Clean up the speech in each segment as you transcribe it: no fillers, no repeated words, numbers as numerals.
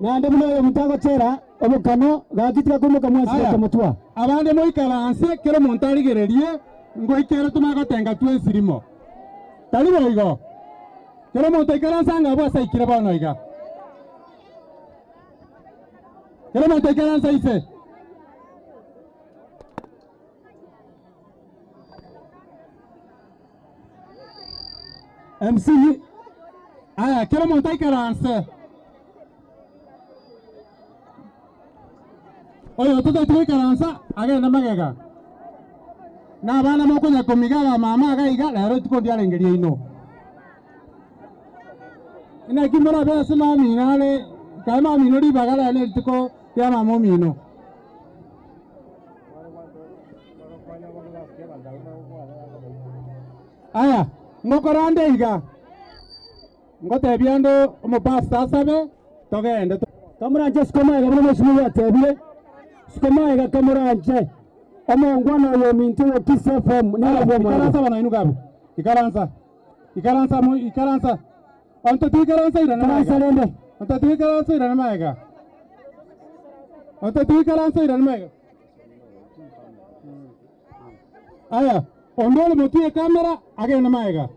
Nande muno mutago chera obukano gakitika kumuka mwasi kamutwa. Abande moikaranse kero montarigererie ngoikera tumagotenga twensirimo. Tari boigo. Kero montaikaransa ngabo saikira bono iga. Kero montaikaransa ise. MC aya kero montaikaransa. Oyo tutatuikaransa agenda magega. Na bana mokonya komigaga mama agaiga lero tukondi alengeria ino. Ina kimora bela sema minale kama minori bagala le tuko ya mama mino. Aya ngokorande iga. Ngote biando mo pasta sabe togende. Kamuranje sikoma ga bro simu atebie. Sikoma ga kamuranje. Amongwana yo mintu yo kisefem na bo mo. Ikaransa bana inu gabu. Ikaransa mo ikaransa. Anta tu ikaransa ira na maega. Anta tu ikaransa ira na maega. Anta tu ikaransa ira na maega. Aya, ondole motie kamera age na maega.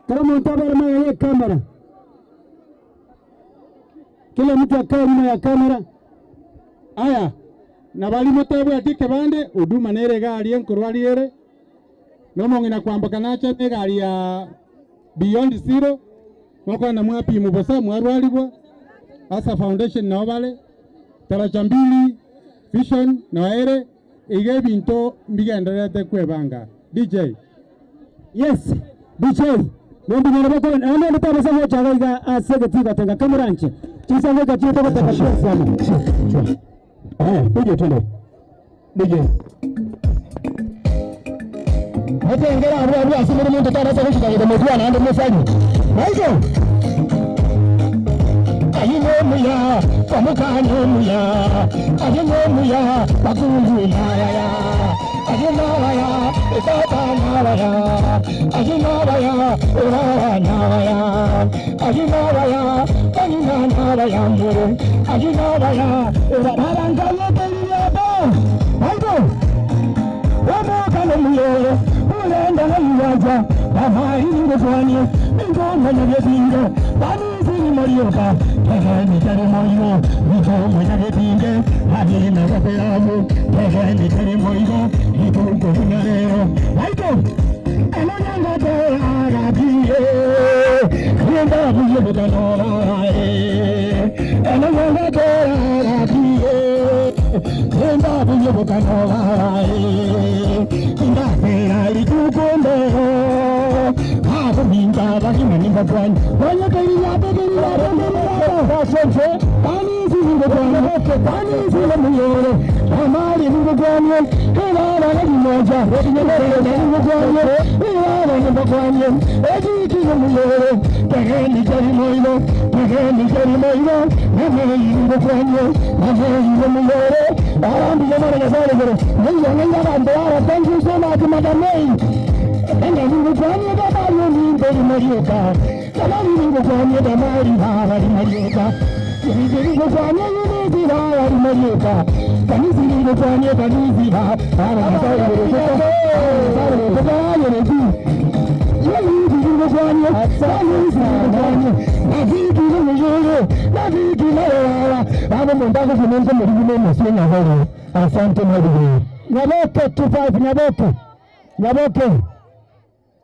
Kama mtabara maega kamera. Kila mtu akae nyuma ya kamera. Aya, na bali motabwe atike bande uduma nere gari enkorwali ere. No mongina kwamboka nacha ne gari ya Beyond Zero. Mwako na mwapi mubosa mwarwalibwa. Asa Foundation na wale. Tarachambili Vision na ere ige binto mbigenda te kwebanga. DJ. Yes, DJ. Ndio nabako anaenda tabasa moja gaiga asege tiga tenga kamuranche. Chisa weka chini toka taka sana. DJ twende. DJ. Hata ngara abu asimu mtu tana sasa kushika ndio mtu anaenda mfanye. Hayo. Ayinomuya, kamukanomuya. Ayinomuya, bakunjulaya. Ayinawaya, etatanawaya. Ayinawaya, oranawaya. Ayinawaya, kaninanawaya mure. Ayinawaya, orabarangaya teliyaba. Hayo. Wamukanomuya, ulenda ngayaja. Amahingo kwani, ngoma nyagetinga. Bani Marioka, Pegani Terimoyo, Nito Moyagetinge, Hadina Capelamu, Pegani Terimoyo, Nito Covinarero, Aiko, Elonanga de Arabie, Rienda Butanora, Elonanga de Arabie, Rienda Butanora, Indapera Itukombe. Minta bagi meninga kwan, banyak kali apa kali apa mana pasal se, pani sini kwan, pani sini mengere, hamari sini kwan, kelana lagi moja, kelana lagi kwan, edi sini mengere, keheni cari moino, hamari sini kwan, mengere, alam dia mana kesana kere, jangan bandara, thank you so much Madam May. And I will go on the Mario very Marioka. And I will go on the Mario Marioka. You will go on the Marioka. Can you see the Tanya Paniziva?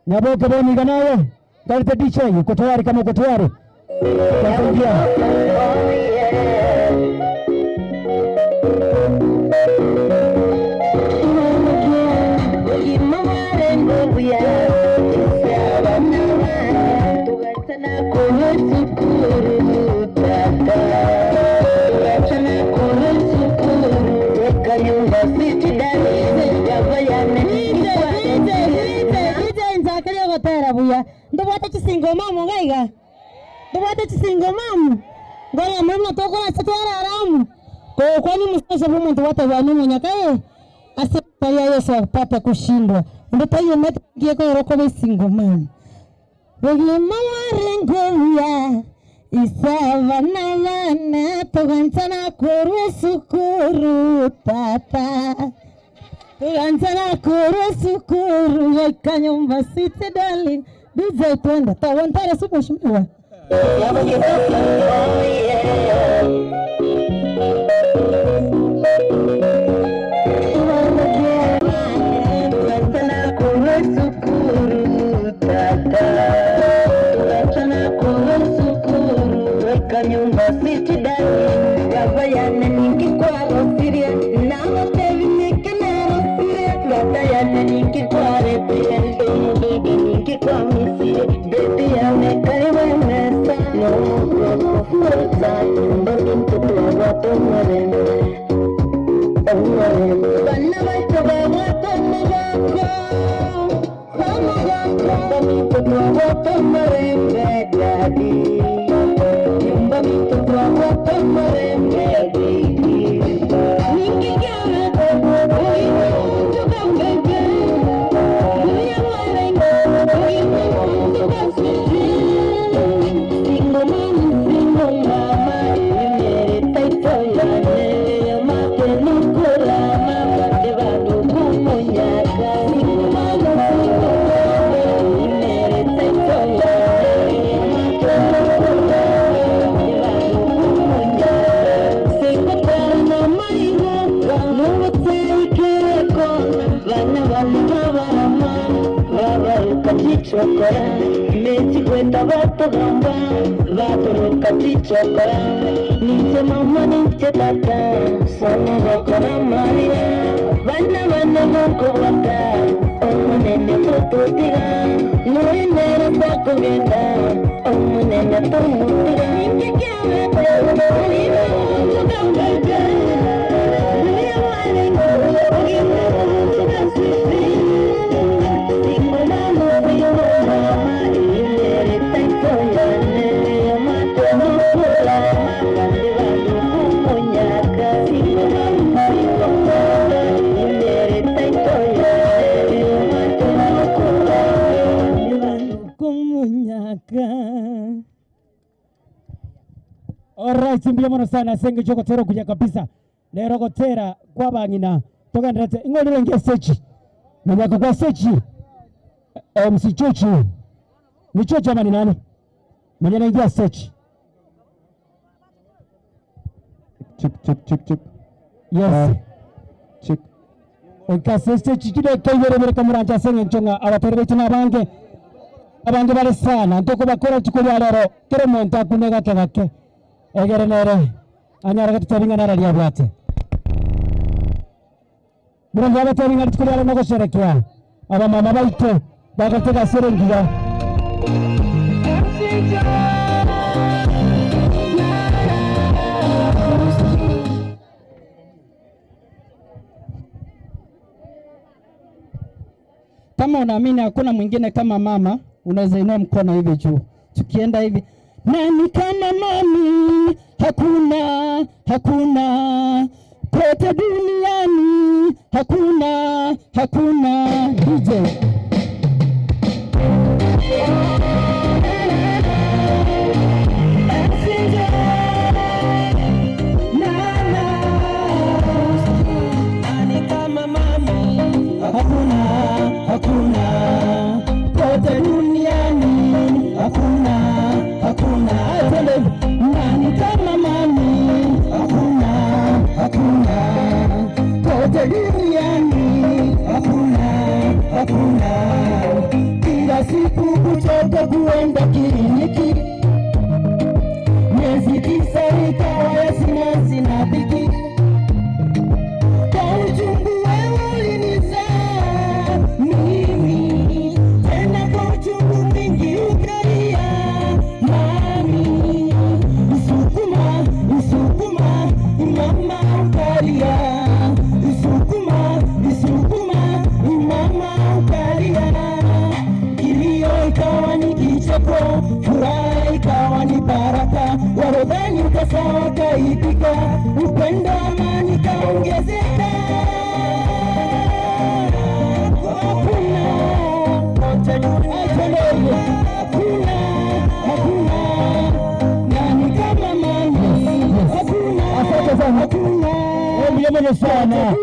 Nyaboke boni ganawe dalite DJ uko tayari kama uko tayari tafungia Ndobata chisingo mamu ngaiga. Ndobata chisingo mamu. Ngoya mama toko na satwara aramu. Kwa kwani msasa mumuntu wata wanu mnyakae. Asipaya Yesu apate kushindwa. ndetayo metie ko roko be single man Oye mawarengoya isavana vana toganzana kuru sukuru tata toganzana kuru sukuru wakanyumba siti darling DJ twenda tawantara supo shimiwa Nyumba siti dani Wabaya ninki kwa rosiria Nama tevi niki na rosiria Wabaya ninki kwa resiria Baby ninki kwa misiria Baby amekari wemesa No go full time Mbagin tutua wato marembe Bana waitoba wato magako Mbagin tutua wato marembe Daddy Chokora, meti kwenda vato gamba, vato rukati chokora, ninche mama ninche tata, sana vakora maria, vana moko vata, omunene tututira, nuinera sako genda, omunene tumutira, ninche kiame tero, nina chokambega, nina warengo, nina chokasisi, Alright, simbiamo sana senge choko tero kuja kabisa. Lero gotera kwa bangina. Toka ndate ngolire ngia sechi. Manyaka kwa sechi. Msichochi. Ni chocha mani nani? Manyana ngia sechi. Chip. Yes. Chip. Oka sechi kide kayere mere kamuranja senge nchonga abatere tuna bange. Abange bale sana ntoko bakora chikuri alero kero monta kunega kegake. Egere nere anyara kataringa nara dia bwate Muranga kataringa tukuri no gusherekea aba mama baitu bagatega serengira Kama unaamini hakuna mwingine kama mama unaweza inua mkono hivi juu tukienda hivi Nani kama mami, hakuna, kote duniani, hakuna, DJ. Nani kama mami, hakuna, kote duniani, hakuna. Nani kama mami, hakuna, kote duniani, hakuna. Kila siku kuchoka kuenda kliniki, miezi 9 ikawa ya sina dhiki. Kwa uchungu wewe ulinizaa mimi, tena kwa uchungu mingi ukalia. Isukuma, mama ukalia. Isukuma, mama ukalia. Kilio ikawa ni kicheko, furaha ikawa ni baraka. Warodhani ukasawa kaipika, upendo amani kaongezeka. Hakuna Vilevile sana.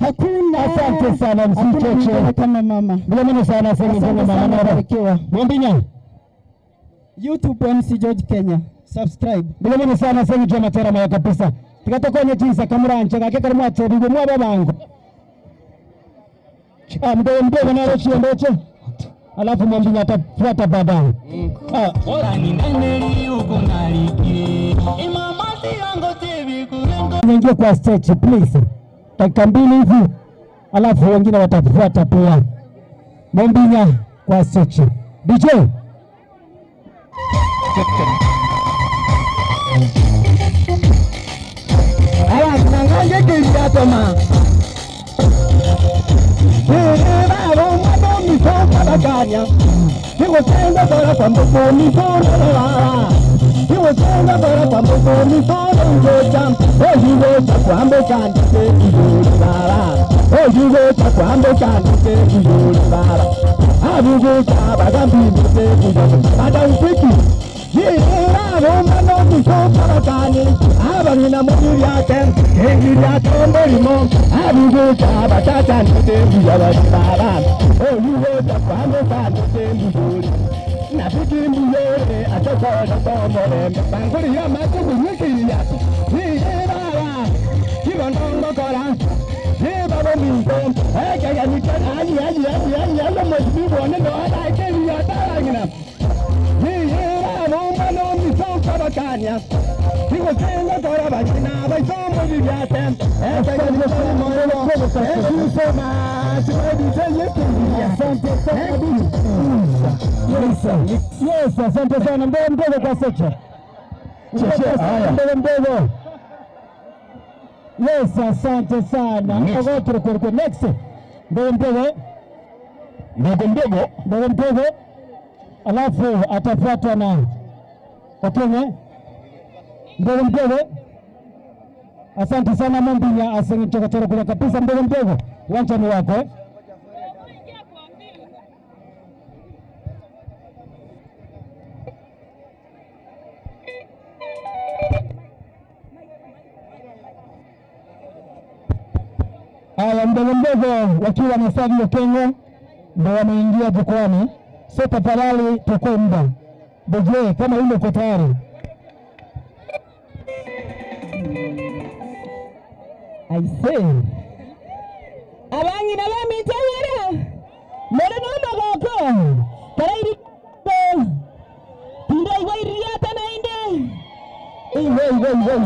Hakuna. Asante sana msichoche. Kama mama. Vilevile sana asante kama mama. Mwambinya. YouTube MC George Kenya. Subscribe. Vilevile sana asante jama tera maya kabisa. Tikatoka nye tisa kamurancha kake karimu atsebi mwa babangu. Mdogo na rochi ndoche. Alafu Mwambinya atafuata baadaye. Ora ni nani huko naliki. Mama yangu TV kurengo. Niingie kwa stage please. Dakika 2 hivi. Alafu wengine watafuata pia. Mwambinya kwa stage. DJ. Aya tunangaje kiasi toma. He was saying that I'm the phone for he was saying that I'm the phone for jump. Oh, you go to Kwambo can say you Sara. Oh, you go to Kwambo can say you Sara. I will go to Abagam say you. I don't think you. Yeah, Roma no mi so parakani. Abagina muya ken. Hey, ya tombo mo. I will go to Abagam say you Sara. Oh, you go to Kwambo can say you. Nafiki muyere atoko na tomore. Banguri ya mato bunyeki ya. Ni era. Kibandongo kora. Ye baba mi so. Hey, kaya ni kan ani lo mosbi bone no ada ke ya tarangina. No mi son Kabakanya. He was saying that Orabakina, by some of you got them. And I got the thank you so much. Yes, asante sana mdogo kwa secha. Mdogo. Yes, asante sana. Mdogo next. Mdogo. Alafu atafuatwa na Wakenya. Mdogo. Asante sana Mwambinya asingechokotoro kule kabisa mdogo. Uwanja ni wako. Haya mdogo wakiwa na Savio Kenya ndio wameingia jukwani. So tafadhali tukue muda. DJ kama ile uko tayari. I say. Abangi na bami tawara. Mora no magoko. Tarairi. Tinda iwai riata na inde. Iwe. Mdogo.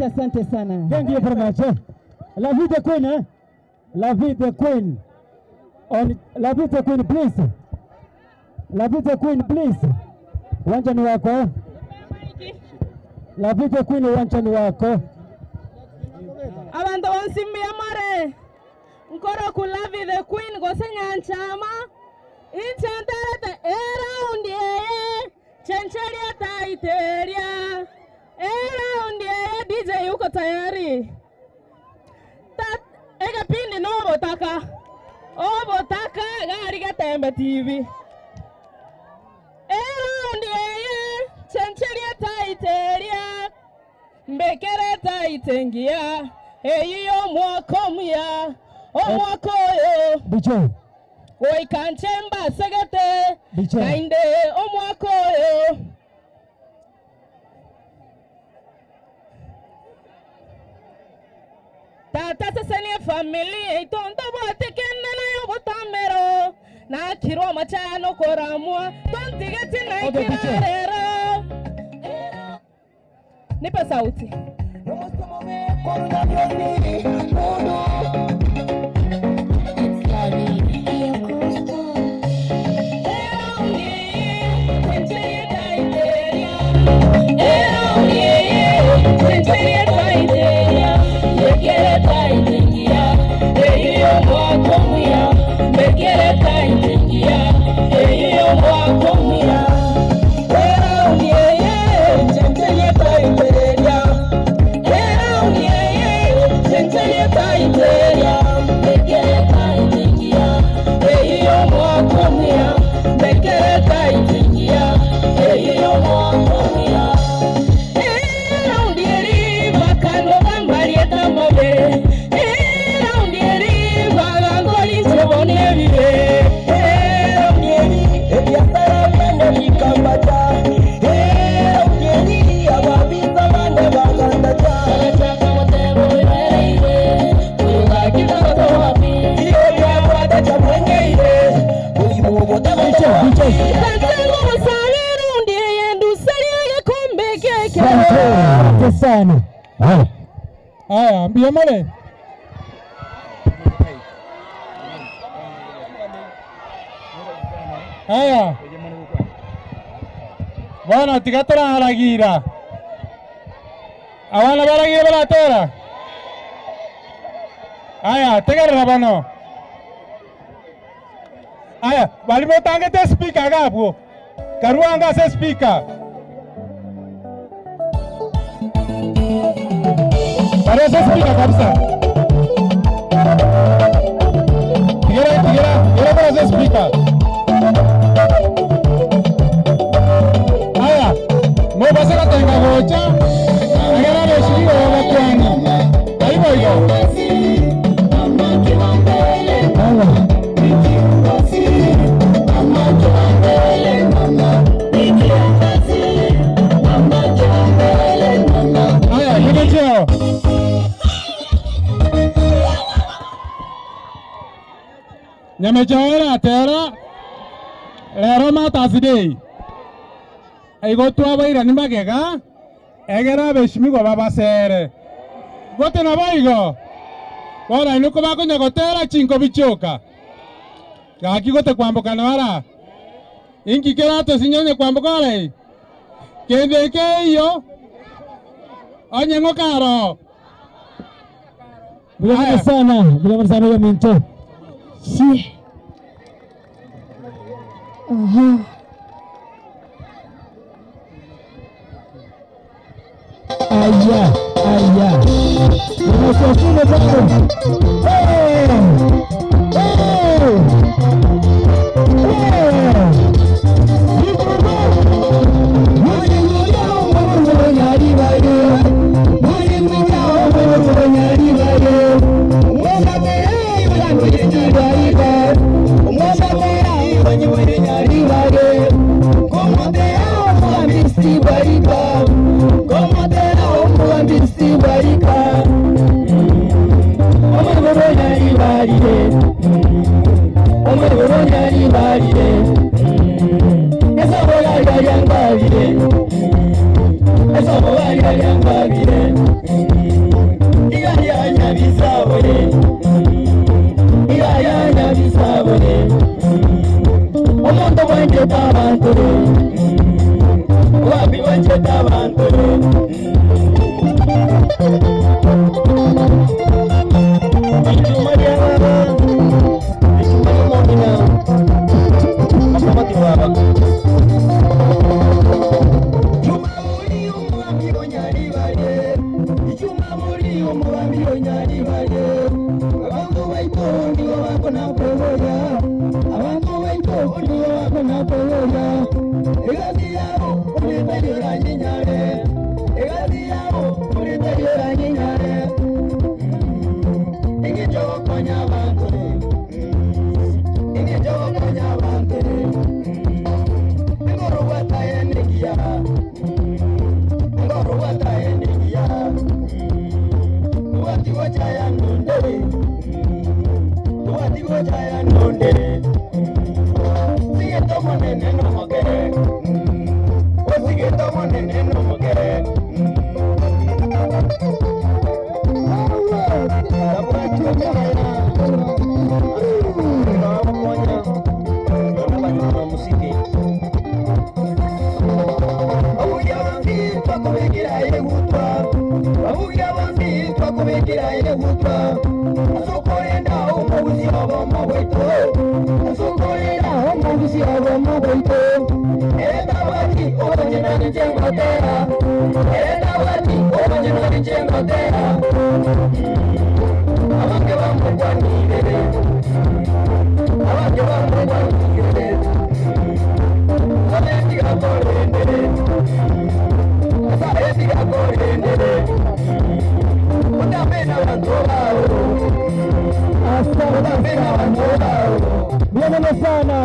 Asante sana. Thank you very much. La vie de Queen, eh? La vie de Queen. La vie de Queen, please. La vie de Queen, please. Uwanjani wako. La vie de Queen, uwanjani wako. Abantu bonsimbia mare. Nkoro ku La vie de Queen gosenya nchama. Inchantarata era undie. Chencheria taiteria. Era undie DJ yuko tayari. Ega pindi no botaka. O botaka gari gatembe TV. Era undie chencheria taiteria. Mbekere taitengia. Eyo mwako mya. O mwako yo. Bicho. Oi kanchemba segete. Bicho. Nainde o mwako yo. Tata sasania familia itonda bote kende na yo botamero na kiro machano koramua tontigeti na ikirarero. Nipe sauti. Sana. Aya, ambia mole. Aya. Bwana tigatora haragira. Abana baragira baratora. Aya, tegarra bano. Aya, balimo tangete speaker gabwo. Karuanga se speaker. Parece explica kabisa. Tigera parece explica. Aya, mo pasa que tenga gocha. Agora deixa eu ver kwani. Aí vai go. Aya, hiyo Nyamechawera tera lero matazidei aigo twabaira ni magega egera beshimigo babasere gote na baigo bora inuko bakonya gotera chinko bichoka gaki gote kwamboka nara inki kerato sinyonye kwamboka rai kende keyo onye ngokaro Bila sana ya minto. Si. Aha. Aya. Unasafiri bado. balire omwe nyali balire esobo yangabire esobo yangabire iganya bisabone iganya bisabone omuntu wanje tabantu wapi wanje tabantu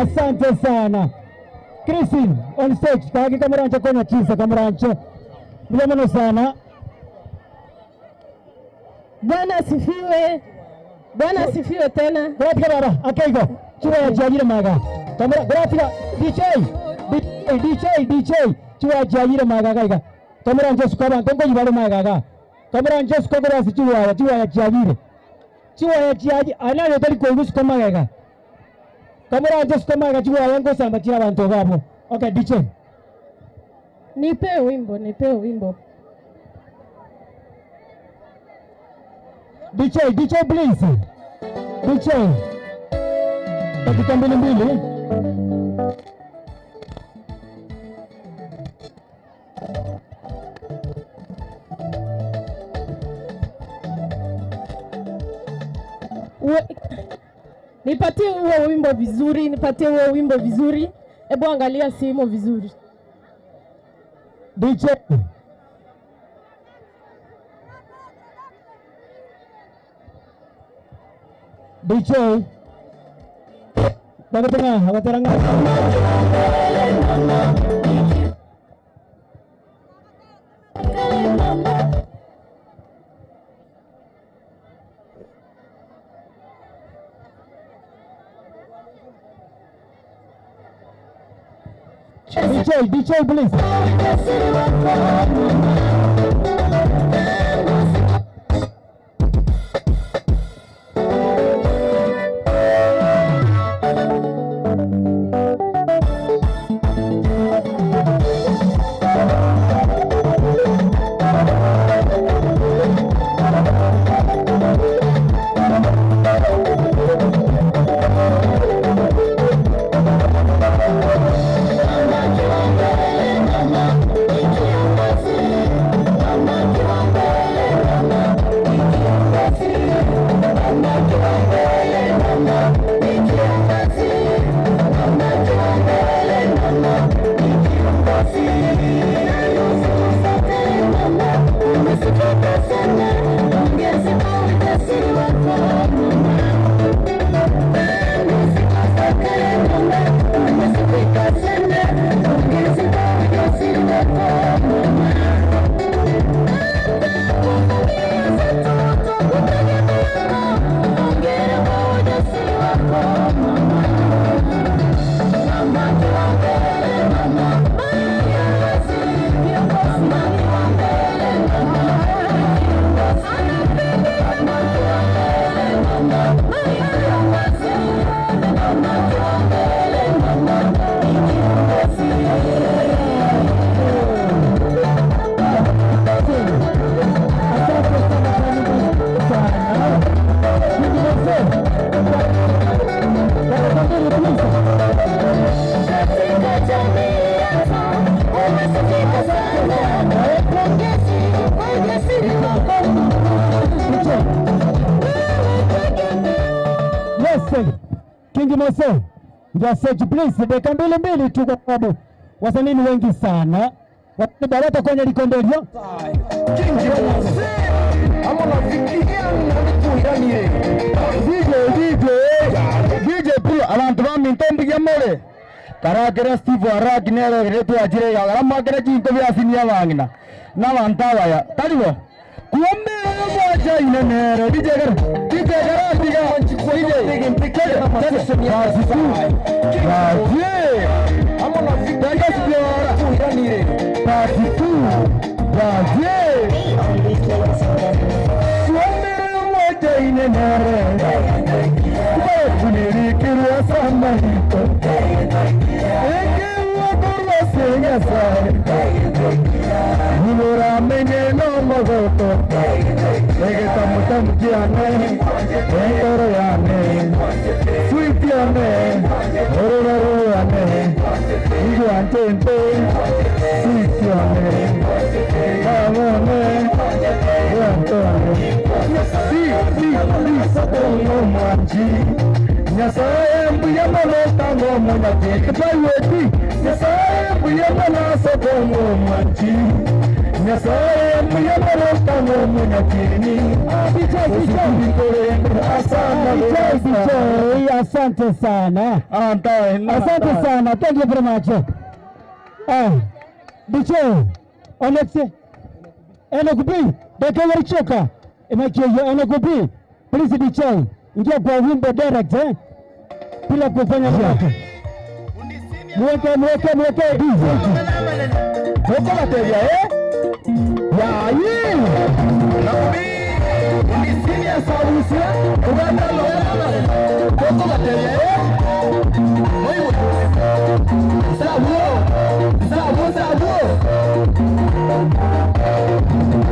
Asante sana. Christine on stage kagi kamerancha kona kisa kamerancha. Mjamano sana. Bwana asifiwe. Bwana asifiwe tena. Gracias baba. Akaigo. Chua ya jajire maga. Kamera gracias DJ. Chua ya jajire maga kaiga. Kamerancha sukaba tongo jibalo maga ga. Kamerancha sukaba si chua ya jajire. Chua ya jajire ana yo tali ko kama maga. Kamera just kama gajiwa yangu samba tira bantu babo. Okay, DJ. Nipe wimbo. DJ please. DJ. Dakika mbili. Nipatie huo wimbo vizuri. Hebu angalia simu vizuri. DJ. Dapat tengah, awak terang. DJ please. King Mose. Just please, dakika mbili tu kwa sababu wasanii wengi sana. Watabarata kwenye likondelio. King Mose. Ama nafikiria nikuiranire. DJ Pro abantu bamintombi yamore. Karakera Steve Araki nero retu ajire ya makera jinto byasinia bangina. Nabantawaya. Talibo. Kuombe moja inenero DJ Gara diga DJ implicate ama nafikiria kuiranire. Pasitu. Kuombe moja inenero. Kunirikirwa sana hito. Ekewa kurwa senga sare. Nilora menye no mogoto. Egeta mutamki ane. Entoro yane. Sweet yane. Ororo yane. Igu antente. Sweet yane. Amone. Yantone. Satongo mwanji. Nyasaye mbuya mono tango mwanji. Kipayoti. Nyasaye mbuya mono satongo mwanji. Nyasaye mbuya mono tango mwanji. Asante sana. Asante sana. Thank you very much. Bicho. Alexe. Enokubi. Dekewari choka. Imekiyo enokubi. Please Bicho. Ingia kwa wimbo direct bila kufanya vyake. Mweke DJ. Mweke materia ya